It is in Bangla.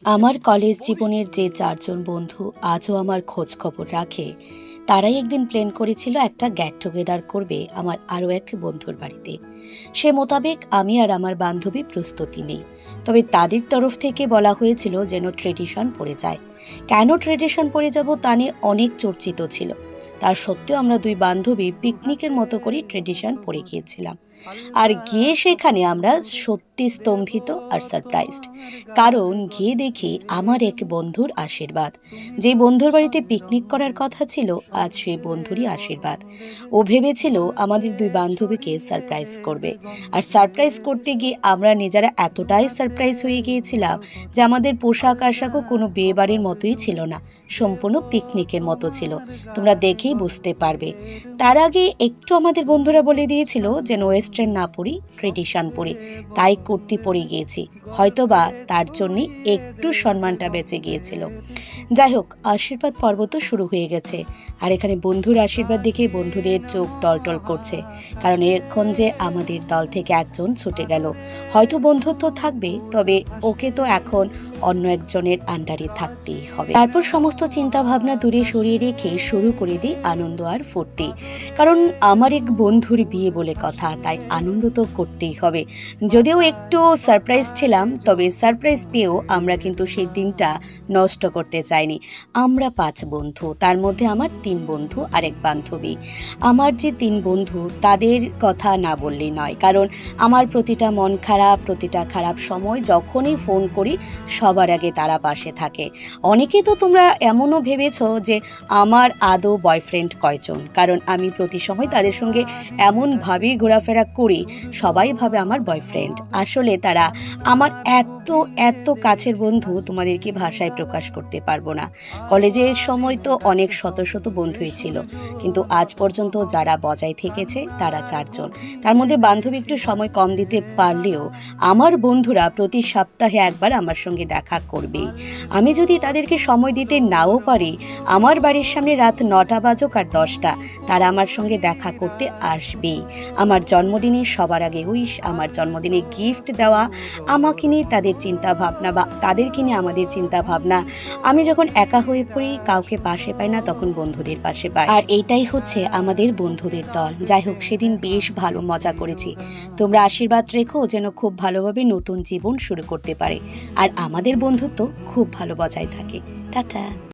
আমার কলেজ জীবনের যে ৪ জন বন্ধু আজও আমার খোঁজ খবর রাখে, তারাই একদিন প্ল্যান করেছিল একটা গেট টুগেদার করবে আমার আরও এক বন্ধুর বাড়িতে। সে মোতাবেক আমি আর আমার বান্ধবী প্রস্তুতি নেই। তবে তাদের তরফ থেকে বলা হয়েছিল যেন ট্রেডিশন পড়ে যায়। কেন ট্রেডিশন পড়ে যাব তা নিয়ে অনেক চর্চিত ছিল। তার সত্ত্বেও আমরা দুই বান্ধবী পিকনিকের মতো করে ট্রেডিশন পড়ে গিয়েছিলাম। আর গিয়ে সেখানে আমরা সত্যি স্তম্ভিত আর সারপ্রাইজড। কারণ গিয়ে দেখি আমার এক বন্ধুর আশীর্বাদ। যে বন্ধুর বাড়িতে পিকনিক করার কথা ছিল, আজ সেই বন্ধুরই আশীর্বাদ। ও ভেবেছিল আমাদের দুই বান্ধবীকে সারপ্রাইজ করবে। আর সারপ্রাইজ করতে গিয়ে আমরা নিজেরা এতটাই সারপ্রাইজ হয়ে গিয়েছিলাম যে আমাদের পোশাক আশাকও কোনো বিয়ে বাড়ির মতোই ছিল না, সম্পূর্ণ পিকনিকের মতো ছিল। তোমরা দেখেই বুঝতে পারবে। তার আগে একটু আমাদের বন্ধুরা বলে দিয়েছিল যেন ওয়েস্টার্ন না পরি, ট্রেডিশন পরি। তাই কুর্তি পরে গিয়েছি, হয়তোবা তার জন্যে একটু সম্মানটা বেঁচে গিয়েছিল। যাই হোক, আশীর্বাদ পর্ব তো শুরু হয়ে গেছে। আর এখানে বন্ধুর আশীর্বাদ দেখে বন্ধুদের চোখ টলটল করছে, কারণ এখন যে আমাদের দল থেকে একজন ছুটে গেল। হয়তো বন্ধুত্ব থাকবে, তবে ওকে তো এখন অন্য একজনের আন্ডারে থাকতেই হবে। তারপর সমস্ত চিন্তা ভাবনা দূরে সরিয়ে রেখে শুরু করে দিই আনন্দ আর ফুর্তি। কারণ আমার এক বন্ধুর বিয়ে বলে কথা, তাই আনন্দ তো করতেই হবে। যদিও একটু সারপ্রাইজ ছিলাম, তবে সারপ্রাইজ পেয়েও আমরা কিন্তু সেই দিনটা নষ্ট করতে চাইনি। আমরা ৫ বন্ধু, তার মধ্যে আমার ৩ বন্ধু আর এক বান্ধবী। আমার যে ৩ বন্ধু, তাদের কথা না বললেই নয়, কারণ আমার প্রতিটা মন খারাপ, প্রতিটা খারাপ সময় যখনই ফোন করি সবার আগে তারা পাশে থাকে। অনেকেই তো তোমরা এমনও ভেবেছো যে আমার আদৌ বয়ফ্রেন্ড কয়জন, কারণ আমি প্রতি সময় তাদের সঙ্গে এমনভাবেই ঘোরাফেরা করি, সবাই ভাবে আমার বয়ফ্রেন্ড। আসলে তারা আমার এত এত কাছের বন্ধু, তোমাদেরকে ভাষায় প্রকাশ করতে পারবো না। কলেজের সময় তো অনেক শত শত বন্ধুই ছিল, কিন্তু আজ পর্যন্ত যারা বজায় থেকেছে তারা ৪ জন। তার মধ্যে বান্ধবী একটু সময় কম দিতে পারলেও আমার বন্ধুরা প্রতি সপ্তাহে একবার আমার সঙ্গে দেখা করবেই। আমি যদি তাদেরকে সময় দিতে নাও পারি, আমার বাড়ির সামনে রাত ৯টা বাজুক আর ১০টা, তারা আমার সঙ্গে দেখা করতে আসবেই। আমার জন্মদিনে সবার আগে উইশ, আমার জন্মদিনে গিফট দেওয়া, আমাকে নিয়ে তাদের চিন্তা ভাবনা বা তাদেরকে নিয়ে আমাদের চিন্তা ভাবনা। আমি যখন একা হয়ে পড়ি, কাউকে পাশে পাই না, তখন বন্ধুদের পাশে পাই। আর এইটাই হচ্ছে আমাদের বন্ধুদের দল। যাই হোক, সেদিন বেশ ভালো মজা করেছি। তোমরা আশীর্বাদ রেখো যেন খুব ভালোভাবে নতুন জীবন শুরু করতে পারে, আর আমাদের বন্ধুত্ব খুব ভালো বজায় থাকে। টাটা।